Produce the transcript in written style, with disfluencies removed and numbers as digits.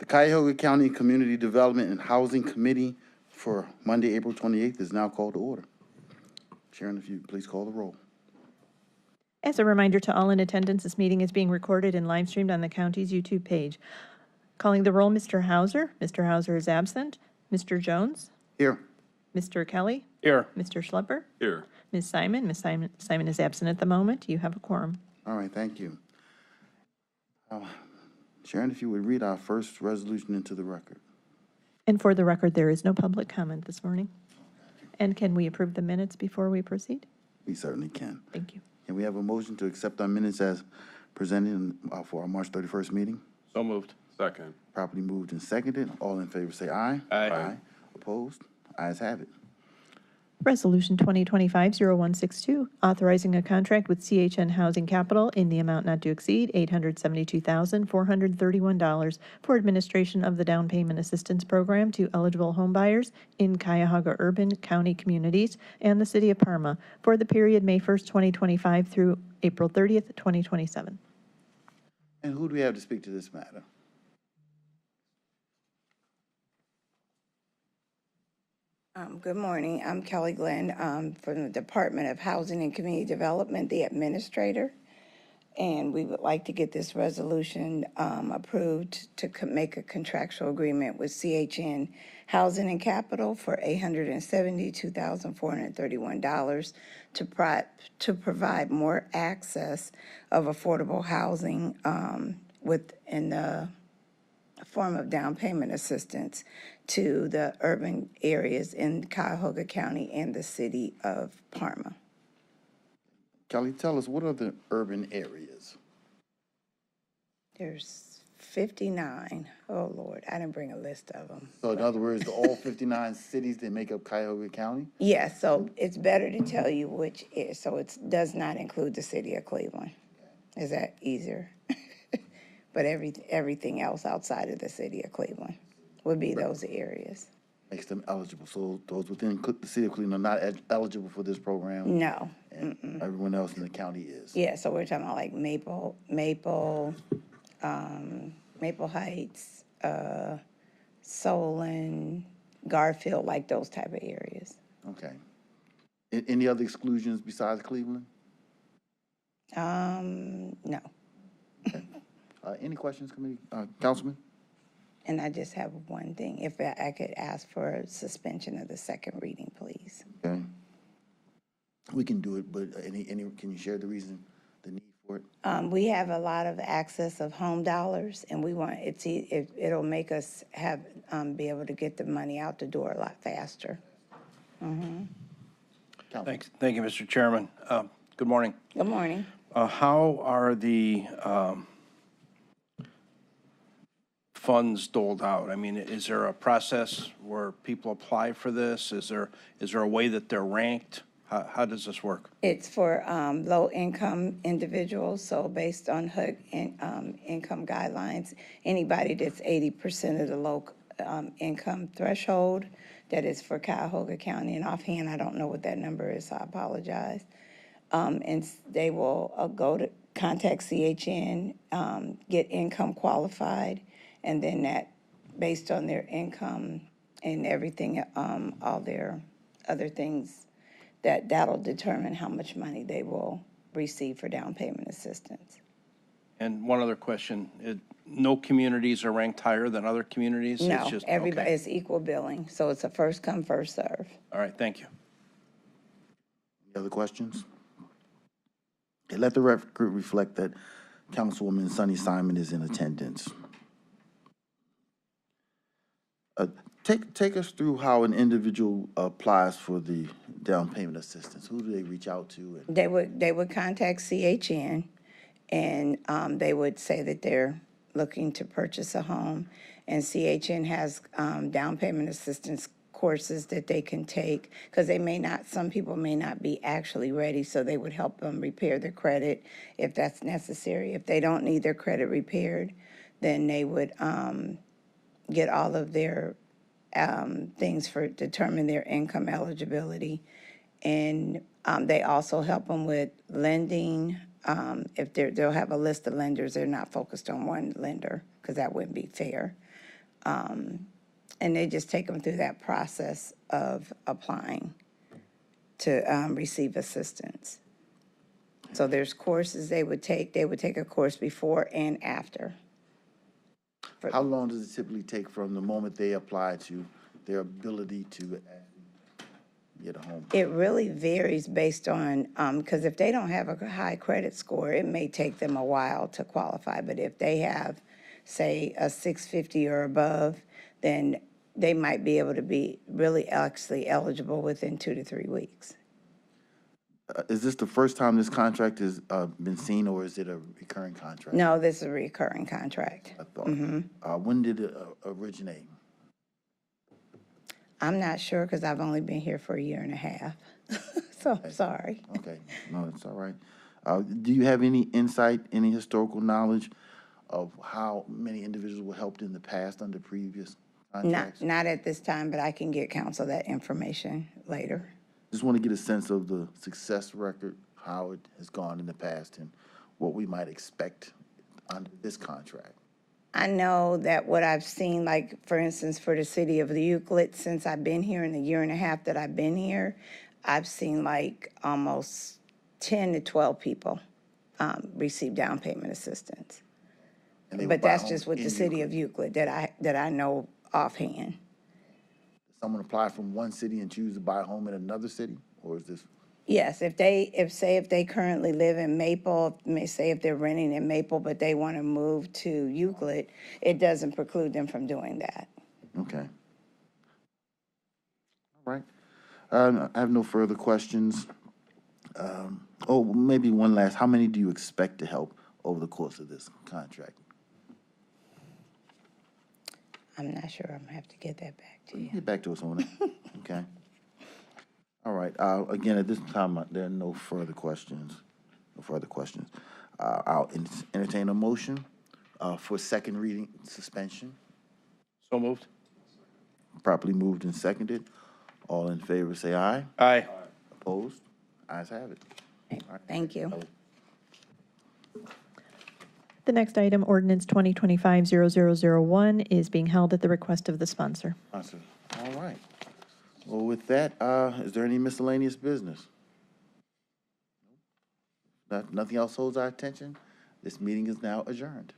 The Cuyahoga County Community Development and Housing Committee for Monday, April 28th is now called to order. Sharon, if you please call the roll. As a reminder to all in attendance, this meeting is being recorded and live streamed on the county's YouTube page. Calling the roll, Mr. Hauser. Mr. Hauser is absent. Mr. Jones. Here. Mr. Kelly. Here. Mr. Schlepper. Here. Ms. Simon. Ms. Simon is absent at the moment. You have a quorum. All right, thank you. Sharon, if you would read our first resolution into the record. And for the record, there is no public comment this morning. And can we approve the minutes before we proceed? We certainly can. Thank you. Can we have a motion to accept our minutes as presented for our March 31st meeting? So moved. Second. Properly moved and seconded. All in favor say aye. Aye. Opposed? Ayes have it. Resolution 2025-0162, authorizing a contract with CHN Housing Capital in the amount not to exceed $872,431 for administration of the down payment assistance program to eligible homebuyers in Cuyahoga urban county communities and the city of Parma for the period May 1st, 2025 through April 30th, 2027. And who do we have to speak to this matter? Good morning. I'm Kelly Glenn from the Department of Housing and Community Development, the administrator. And we would like to get this resolution approved to make a contractual agreement with CHN Housing and Capital for $872,431 to provide more access of affordable housing in the form of down payment assistance to the urban areas in Cuyahoga County and the city of Parma. Kelly, tell us, what are the urban areas? There's 59. Oh, Lord, I didn't bring a list of them. So in other words, all 59 cities that make up Cuyahoga County? Yes, so it's better to tell you which is, so it does not include the city of Cleveland. Is that easier? But everything else outside of the city of Cleveland would be those areas. Makes them eligible. So those within the city of Cleveland are not eligible for this program? No. And everyone else in the county is? Yeah, so we're talking about like Maple Heights, Solon, Garfield, like those type of areas. Okay. Any other exclusions besides Cleveland? No. Any questions, committee? Councilman? And I just have one thing. If I could ask for suspension of the second reading, please. Okay. We can do it, but can you share the reason, the need for it? We have a lot of access of home dollars, and we want it'll make us be able to get the money out the door a lot faster. Thank you, Mr. Chairman. Good morning. Good morning. How are the funds doled out? I mean, is there a process where people apply for this? Is there a way that they're ranked? How does this work? It's for low-income individuals, so based on HUD income guidelines, anybody that's 80% of the low income threshold, that is for Cuyahoga County. And offhand, I don't know what that number is, so I apologize. And they will contact CHN, get income qualified, and then that, based on their income and everything, all their other things, that'll determine how much money they will receive for down payment assistance. And one other question, no communities are ranked higher than other communities? No, It's just, everybody, okay. it's equal billing, so it's a first come, first serve. All right, thank you. Any other questions? Okay, let the record reflect that Councilwoman Sunny Simon is in attendance. Take us through how an individual applies for the down payment assistance. Who do they reach out to? They would contact CHN, and they would say that they're looking to purchase a home, and CHN has down payment assistance courses that they can take, because some people may not be actually ready, so they would help them repair their credit if that's necessary. If they don't need their credit repaired, then they would get all of their things for determine their income eligibility. And they also help them with lending. If they'll have a list of lenders, they're not focused on one lender, because that wouldn't be fair. And they just take them through that process of applying to receive assistance. So there's courses they would take. They would take a course before and after. How long does it typically take from the moment they apply to their ability to get a home? It really varies based on, because if they don't have a high credit score, it may take them a while to qualify. But if they have, say, a 650 or above, then they might be able to be really actually eligible within 2 to 3 weeks. Is this the first time this contract has been seen, or is it a recurring contract? No, this is a recurring contract. I thought. When did it originate? I'm not sure because I've only been here for a year and a half. So I'm sorry. Okay, no, it's all right. Do you have any insight, any historical knowledge of how many individuals were helped in the past under previous contracts? Not at this time, but I can get council that information later. Just want to get a sense of the success record, how it has gone in the past, and what we might expect under this contract. I know that what I've seen, like, for instance, for the city of Euclid, since I've been here in the year and a half that I've been here, I've seen like almost 10 to 12 people receive down payment assistance. And they But would buy that's homes just with in the city Euclid. of Euclid that I know offhand. Someone apply from one city and choose to buy a home in another city, or is this? Yes, if they currently live in Maple, say if they're renting in Maple, but they want to move to Euclid, it doesn't preclude them from doing that. Okay. All right. I have no further questions. Maybe one last. How many do you expect to help over the course of this contract? I'm not sure. I'm gonna have to get that back to you. Get back to us on it. Okay. All right. Again, at this time, there are no further questions. No further questions. I'll entertain a motion for second reading suspension. So moved? Properly moved and seconded. All in favor, say aye. Aye. Opposed? Ayes have it. Thank you. The next item, ordinance 2025-0001, is being held at the request of the sponsor. Sponsor. All right. Well, with that, is there any miscellaneous business? Nothing else holds our attention. This meeting is now adjourned.